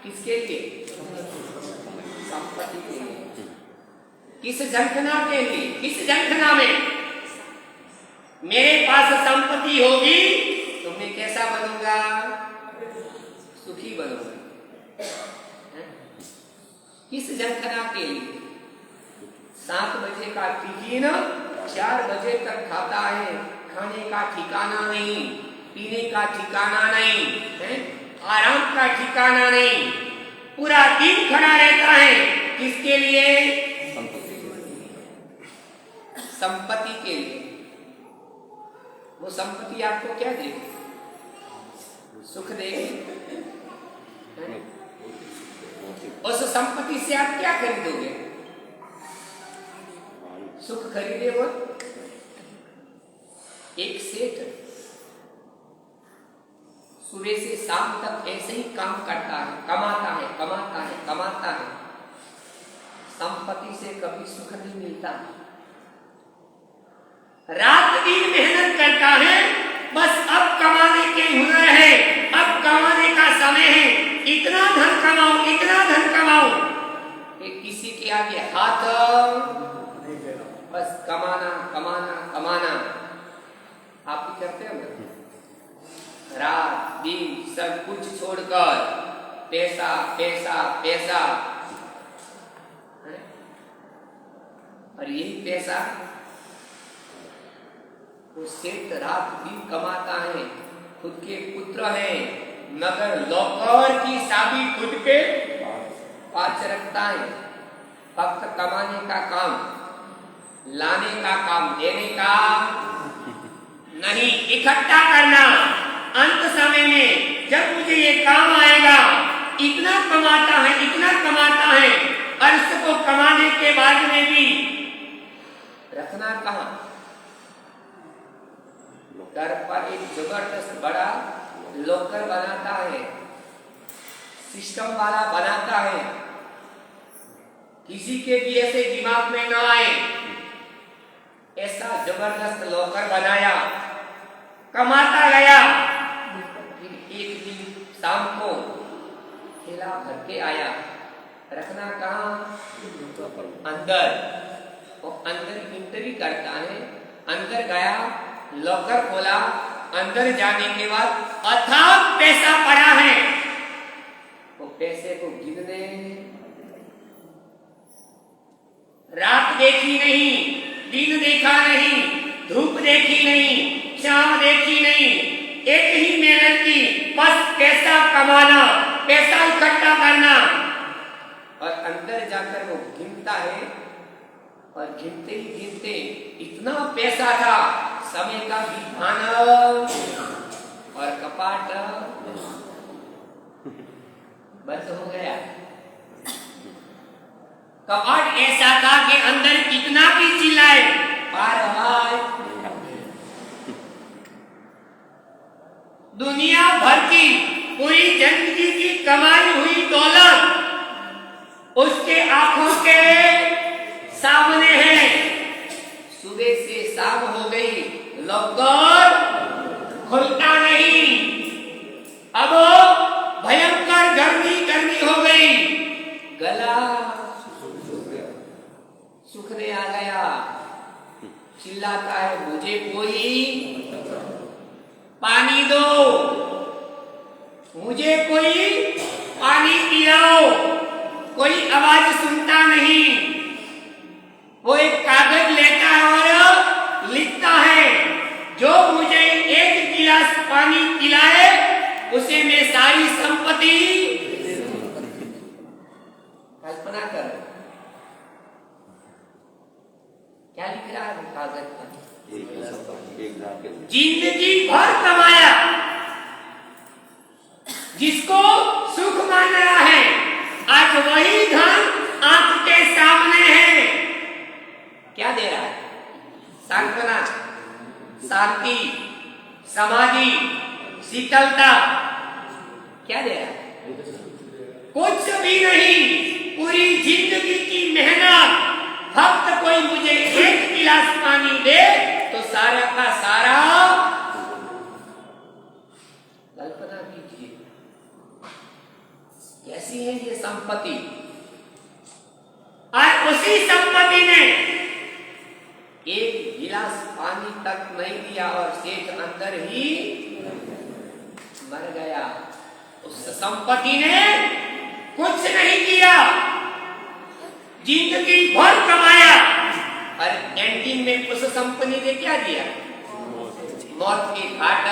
किसके लिए? संपत्ति के लिए। किस झंखना के लिए? किस झंखना में? मेरे पास संपत्ति होगी तो मैं कैसा बनूंगा? सुखी बनूंगा। किस झंखना के लिए? 7 बजे का टिफिन 4 बजे तक खाता है, खाने का ठिकाना नहीं, पीने का ठिकाना नहीं है, आराम का ठिकाना नहीं, पूरा दिन खड़ा रहता है। किसके लिए? संपत्ति के लिए। वो संपत्ति आपको क्या देगी? सुख देगी। उस संपत्ति से आप क्या खरीदोगे? सुख खरीदे वो एक सेठ सुबह से शाम तक ऐसे ही काम करता है, कमाता है। संपत्ति से कभी सुख नहीं मिलता। रात दिन मेहनत करता है, बस अब कमाने के हुनर है, अब कमाने का समय है, इतना धन कमाओ कि किसी के आगे हाथ, बस कमाना। आप भी करते हो ना? रात दिन सब कुछ छोड़कर पैसा, और यही पैसा वो सेठ रात दिन कमाता है। खुद के पुत्र हैं, मगर लौकर की चाबी खुद के पास रखता है। फक्त कमाने का काम, लाने का काम, देने का नहीं, इकट्ठा करना। अंत समय में जब मुझे ये काम आएगा, इतना कमाता है अर्श को कमाने के बाद में भी रखना कहां? घर पर एक जबरदस्त बड़ा लॉकर बनाता है, सिस्टम वाला बनाता है, किसी के भी ऐसे दिमाग में ना आए, ऐसा जबरदस्त लॉकर बनाया, कमाता गया। फिर एक दिन शाम को थैला भर के आया, रखना कहां? अंदर। और अंदर एंट्री करता है, अंदर गया, लॉकर खोला, अंदर जाने के बाद अथाह पैसा पड़ा है। वो पैसे को गिनने रात देखी नहीं, दिन देखा नहीं, धूप देखी नहीं, छांव देखी नहीं, एक ही मेहनत की, बस पैसा कमाना, पैसा इकट्ठा करना। और अंदर जाकर वो गिनता है और गिनते ही गिनते इतना पैसा था, समय का भी भान और कपाट बंद हो गया। कपाट ऐसा था कि अंदर कितना भी चिल्लाए पार आवाज। दुनिया भर की पूरी जिंदगी की कमाई हुई दौलत उसके आंखों के सामने है। सुबह से शाम हो गई, लॉकर खुलता नहीं। अब भयंकर गर्मी हो गई, गला सूखने आ गया। चिल्लाता है, मुझे कोई पानी दो, मुझे कोई पानी पिलाओ। कोई आवाज सुनता नहीं। वो एक कागज लेता है और लिखता है, जो मुझे एक गिलास पानी पिलाए उसे मैं सारी संपत्ति। कल्पना कर, क्या लिख रहा है वो कागज पर? जिंदगी भर कमाया, जिसको सुख मान रहा है, आज वही धन आंख के सामने है। क्या दे रहा है? सांत्वना, शांति, समाधि, शीतलता। क्या दे रहा है? कुछ भी नहीं। पूरी जिंदगी की मेहनत, भक्त कोई मुझे एक गिलास पानी दे तो सारा का सारा। कल्पना कीजिए कैसी है ये संपत्ति। और उसी संपत्ति ने एक गिलास पानी तक नहीं दिया और सेठ अंदर ही मर गया। उस संपत्ति ने कुछ नहीं किया, जिंदगी भर कमाया और कैंटीन में उस संपत्ति ने क्या दिया? मौत की घाट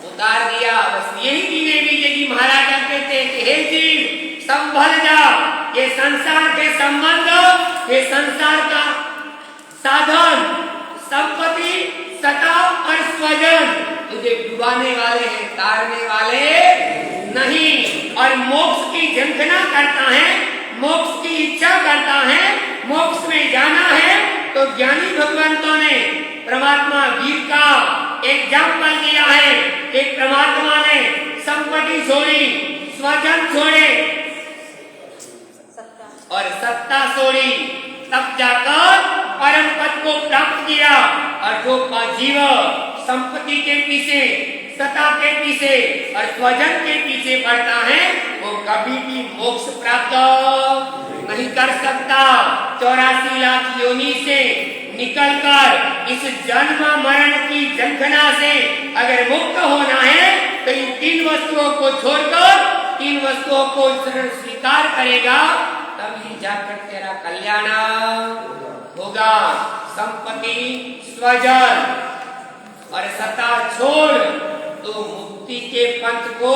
उतार दिया। बस यही जीने बीजे की महाराजा कहते कि हे जीव संभल जा, ये संसार के संबंध, ये संसार का साधन, संपत्ति, सत्ता और स्वजन तुझे डुबाने वाले हैं, तारने वाले नहीं। और मोक्ष की झंझना करता है, मोक्ष की इच्छा करता है, मोक्ष में जाना है, तो ज्ञानी भगवंतों ने परमात्मा वीर का एग्जाम्पल दिया है। एक परमात्मा ने संपत्ति छोड़ी, स्वजन छोड़े और सत्ता छोड़ी, तब जाकर परम पद को प्राप्त किया। और जो जीव संपत्ति के पीछे, सत्ता के पीछे और स्वजन के पीछे बढ़ता है, वो कभी भी मोक्ष प्राप्त नहीं कर सकता। 84 लाख योनि से निकलकर इस जन्म मरण की झंझना से अगर मुक्त होना है तो इन 3 वस्तुओं को छोड़कर 3 वस्तुओं को स्वीकार करेगा, तभी जाकर तेरा कल्याण होगा। संपत्ति, स्वजन और सत्ता छोड़ तो मुक्ति के पंथ को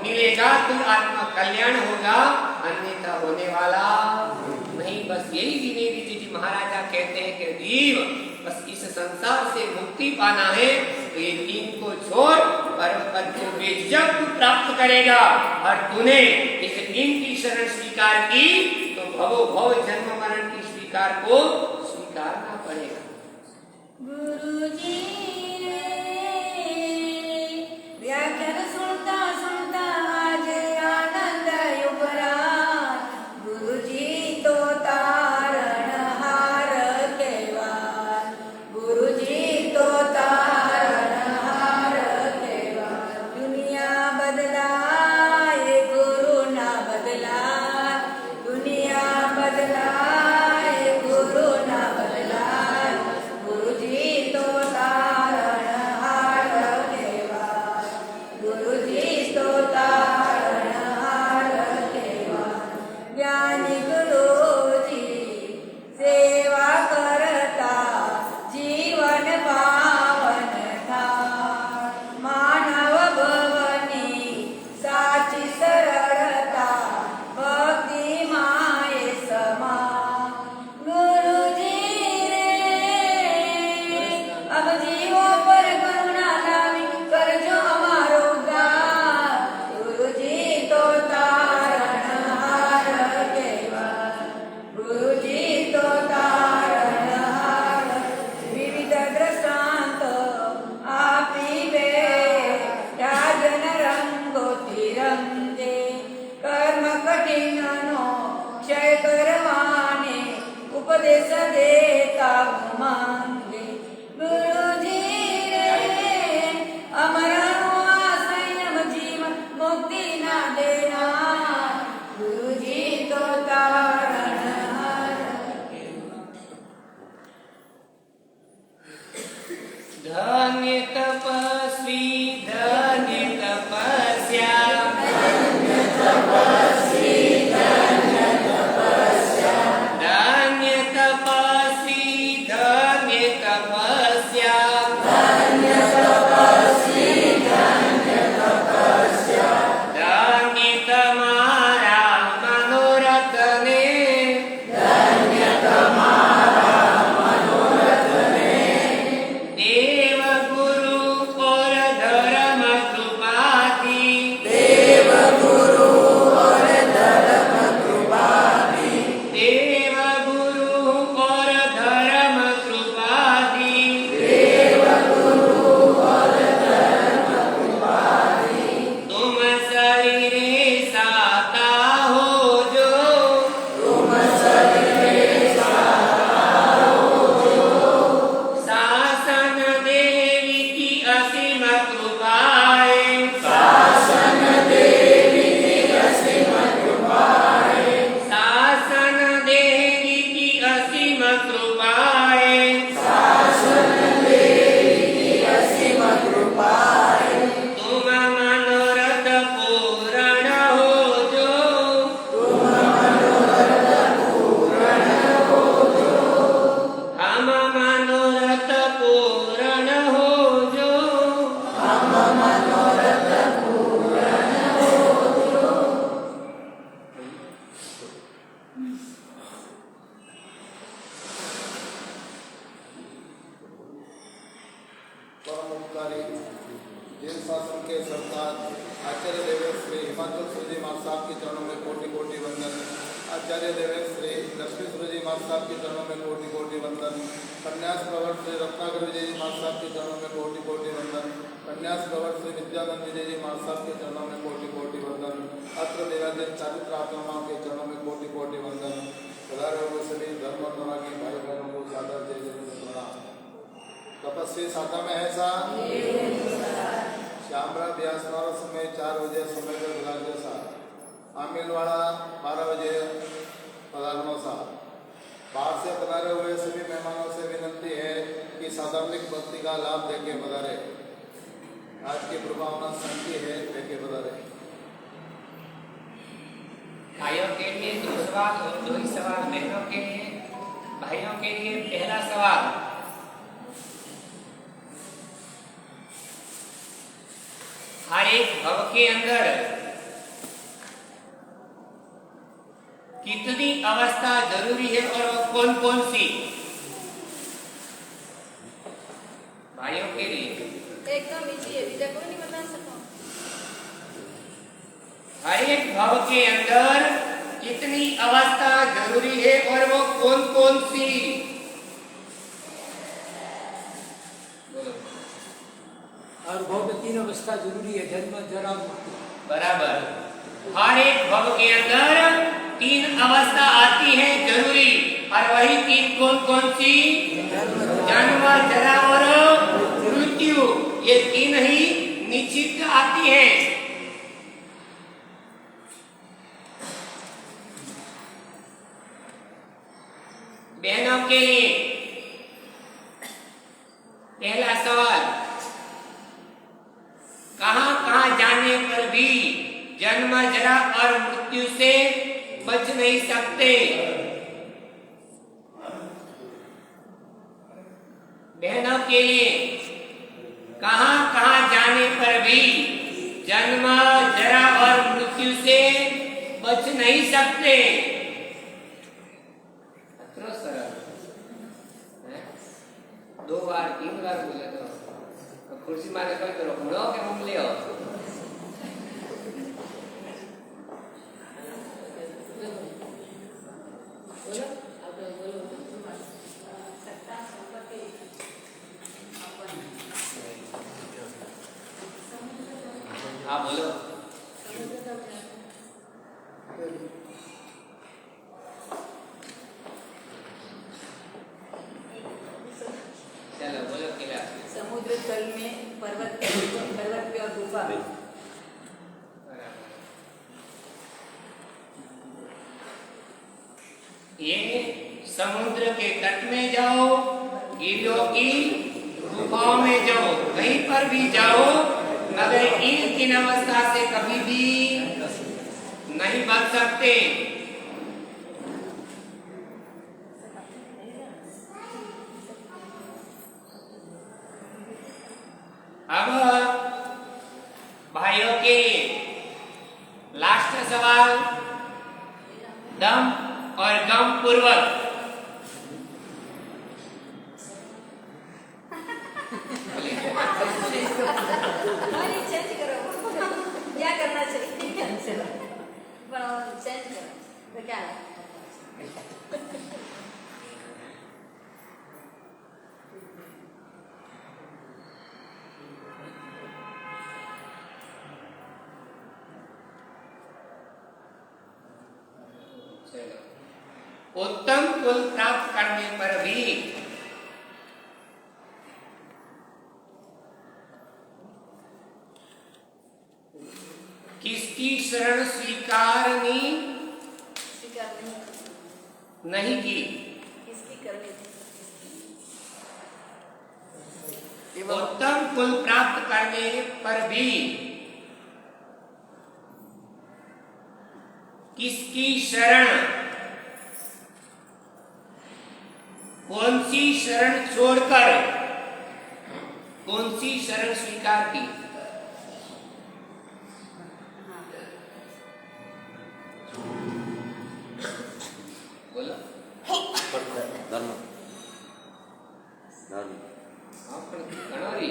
मिलेगा, तो आत्मा कल्याण होगा, अन्यथा होने वाला नहीं। बस यही विनय जी महाराजा कहते हैं कि जीव बस इस संसार से मुक्ति पाना है तो ये 3 को छोड़ परम पद को बेझिझक प्राप्त करेगा। और तूने इस इनकी शरण स्वीकार की तो भवो भव जन्म मरण की स्वीकार को स्वीकारना पड़ेगा। गुरुजी व्याख्यान सुनता सुनता आज आनंद युगराज, गुरुजी तो तारणहार केवाल, गुरुजी तो तारणहार केवाल। दुनिया बदलाए गुरु ना बदलाए, दुनिया बदलाए गुरु ना बदलाए, गुरुजी तो तारणहार केवाल, गुरुजी तो तारणहार केवाल। ज्ञानी गुरुजी सेवा करता जीवन पावन था, मानव भवनी साची सरळता भक्ती माये समा। गुरुजी रे अब जीवो पर करुणा लावी करजो अमारो उद्धार, गुरुजी तो तारणहार केवाल, गुरुजी तो तारणहार। विविध दृष्टांत आपीवे त्या जन रंगोती रंगे, कर्म कठीणनो क्षय करवाने उपदेश देता मांगे। गुरुजी रे अमरनो संयम जीवन मुक्ति ना देना, गुरुजी तो तारणहार। धन्य तपस्वी धन्य तपस्या, धन्य तपस्वी धन्य तपस्या, धन्य तमारा मनोरथ ने, देव गुरु और धर्म कृपाति, देव गुरु और धर्म कृपाति, तुम शरीरे साता हो जो, शासन देवी की असीम कृपाएं, शासन देवी की असीम कृपाएं, तुम मनोरथ पूर्ण हो जो, हम मनोरथ पूर्ण हो जो। परम उपकारी जैन शासन के सरकार आचार्य देवेश श्री हिमाचल सूर्य माँ साहब के चरणों में कोटि कोटि वंदन। आचार्य देवेश श्री लक्ष्मी सूर्य माँ साहब के चरणों में कोटि कोटि वंदन। कन्यास प्रवर श्री रत्नाकर विजय जी माँ साहब के चरणों में कोटि कोटि वंदन। कन्यास प्रवर श्री विद्यानंद विजय जी माँ साहब के चरणों में कोटि कोटि वंदन। अत्र देवादेव चारित्र आत्मा के चरणों में कोटि कोटि वंदन। पधारे हुए सभी धर्म अनुरागी भाई बहनों को सादर जय जय प्रणाम। तपस्वी साधा में है सा श्यामरा ब्यास वाला समय 4 बजे समय पर बुलाते सा आमिल वाला 12 बजे पधारनो सा। बाहर से पधारे हुए सभी मेहमानों से विनती है कि साधारणिक भक्ति का लाभ देके पधारे। आज की प्रभावना शांति है देके पधारे। भाइयों के लिए 2 सवाल और 2 ही सवाल बहनों के लिए। भाइयों के लिए पहला सवाल, हर एक भव के अंदर कितनी अवस्था जरूरी है और वो कौन कौन सी? भाइयों के लिए एकदम इजी है, विद्या को नहीं बता सको। हर एक भव के अंदर कितनी अवस्था जरूरी है और वो कौन कौन सी? और भव में 3 अवस्था जरूरी है, जन्म जरा मृत्यु। बराबर। हर एक भव के अंदर 3 अवस्था आती है जरूरी, और वही 3 कौन कौन सी? जन्म, जरा और मृत्यु। ये 3 ही निश्चित आती है। बहनों के लिए पहला सवाल, कहां जाने पर भी जन्म, जरा और मृत्यु से बच नहीं सकते? बहनों के लिए कहां जाने पर भी जन्म, जरा और मृत्यु से बच नहीं सकते? अतरो सरल है? 2 बार 3 बार बोले तो खुर्सी मारे कोई करो घोड़ो के मुंह ले आओ। हाँ बोलो। चलो बोलो किला। समुद्र तल में पर्वत पे और गुफा में। ये समुद्र के तट में जाओ, गिरियों की गुफाओं में जाओ, कहीं पर भी जाओ, मगर इन 3 अवस्था से कभी भी नहीं बच सकते। अब भाइयों के लास्ट सवाल, दम और गम पूर्वक चेंज करो, क्या करना चाहिए? चेंज करो तो क्या है? उत्तम कुल प्राप्त करने पर भी किसकी शरण स्वीकार नहीं की? किसकी करनी थी? उत्तम कुल प्राप्त करने पर भी किसकी शरण, कौन सी शरण छोड़कर कौन सी शरण स्वीकार की? बोलो। धर्म धर्म कणोरी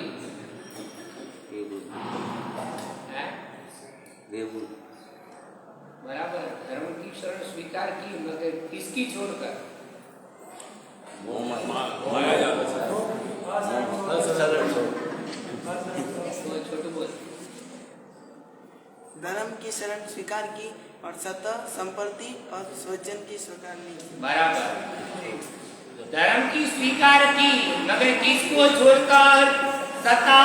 बराबर, धर्म की शरण स्वीकार की, मगर किसकी छोड़कर? छोटू बोल। धर्म की शरण स्वीकार की और सतह संपत्ति और स्वजन की स्वीकार नहीं की। बराबर, धर्म की स्वीकार की, मगर किसको छोड़कर? सत्ता,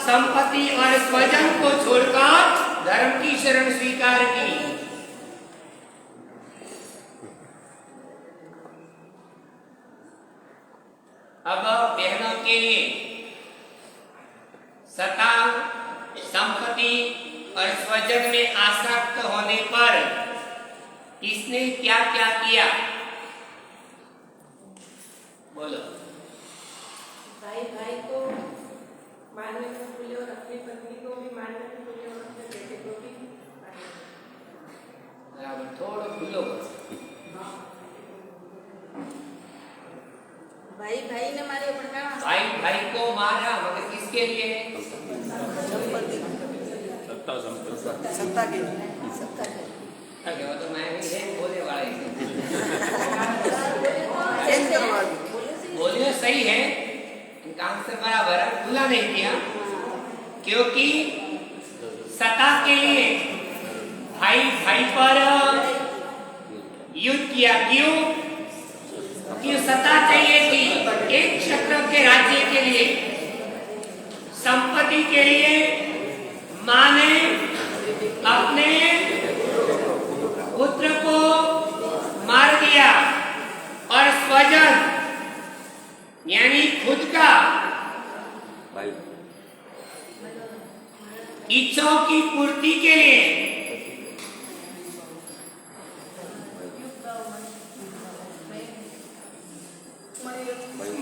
संपत्ति और स्वजन को छोड़कर धर्म की शरण स्वीकार की। अब बहनों के लिए सत्ता, संपत्ति और स्वजन में आसक्त होने पर इसने क्या क्या किया? बोलो। भाई भाई को मारने को बोले और अपनी पत्नी को भी मारने को बोले और अपने बेटे को भी मारने को। बराबर, थोड़ा खुलो। भाई भाई ने मारे पड़का। भाई भाई को मारा, मगर किसके लिए? सत्ता संपत्ति सत्ता के लिए। अरे वो तो मैं भी है बोले वाले चेंज करवा दी। बोलिए सही है, इनका आंसर बराबर है, खुला नहीं किया, क्योंकि सत्ता के लिए भाई भाई पर युद्ध किया। क्यों? कि सत्ता चाहिए थी एक क्षेत्र के राज्य के लिए, संपत्ति के लिए। मां ने अपने पुत्र को मार दिया और स्वजन यानी खुद का भाई इच्छाओं की पूर्ति के लिए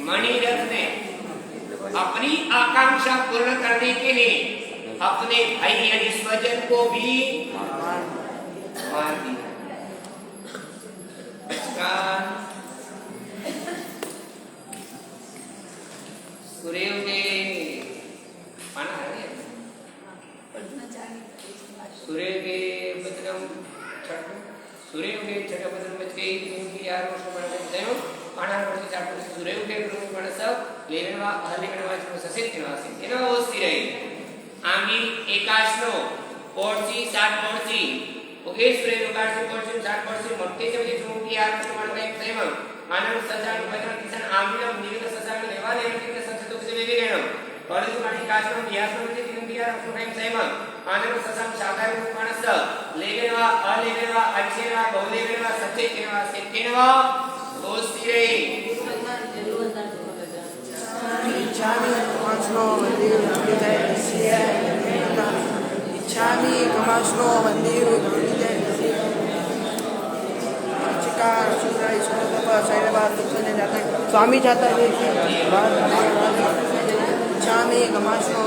मणिरत्न ने अपनी आकांक्षा पूर्ण करने के लिए अपने भाई यानी स्वजन को भी मार दिया। सुरेव के पाना है सुरेव के बदनम सुरेव के छठा बदन बच गई क्योंकि यार वर्ष बना देयो पाना वर्ष चार सुरेव के ग्रुप बना सब लेवेनवा हलेवेनवा ससेत निवासी एना ओसी रही आमी एकाशनो पोर्ची सात पोर्ची ओके सुरेव का पोर्ची सात पोर्ची मक्के जब ये क्योंकि यार वर्ष बना एक सेम मानव सजा बदन किसान आमी निवेद सजा लेवा ले के सबसे तो से वेवे गणम कॉलेज माटी काशनो बियासनो के क्योंकि यार वर्ष टाइम सेम मानव सजा साधारण मानस लेवेनवा अलेवेनवा अक्षेनवा बहुलेवेनवा सचेतनवा सेतनवा ओसी इच्छामि कमाश्नो मंदिर इच्छामि कमाश्नो मंदिर स्वामी जाता है इच्छामि कमाश्नो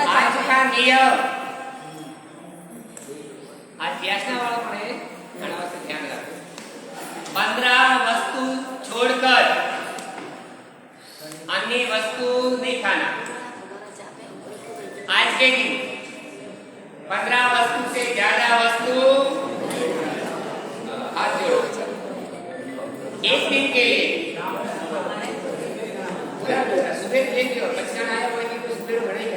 आज का नियम आज व्यासना वाला पढ़े घना से ध्यान रखो 15 वस्तु छोड़कर अन्य वस्तु नहीं खाना। आज के दिन 15 वस्तु से ज्यादा वस्तु हाथ जोड़ो एक दिन के लिए सुबह लेके और बचना आया कोई नहीं कुछ देर बढ़ेगा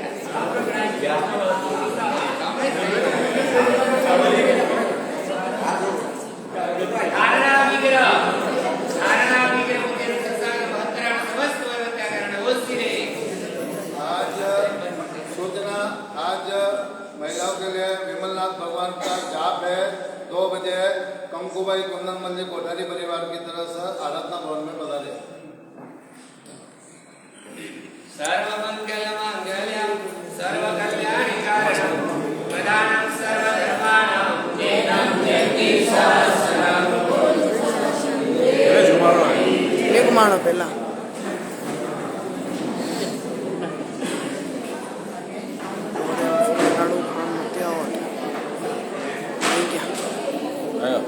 धारणा विग्रह मुझे संसार महत्तराण समस्त व्यवस्था कारण ओसी रे आज सूचना आज महिलाओं के लिए विमलनाथ भगवान का जाप है 2 बजे कंकुबाई कुंदन मंदिर कोठारी परिवार की तरफ से आराधना भवन में पधारे। सर्वमंगलमांगल्यं सर्वकल्याणकारणं प्रदानं सर्वधर्माणां वेदं जयति सहस्रनाम। एक मानो पहला आयो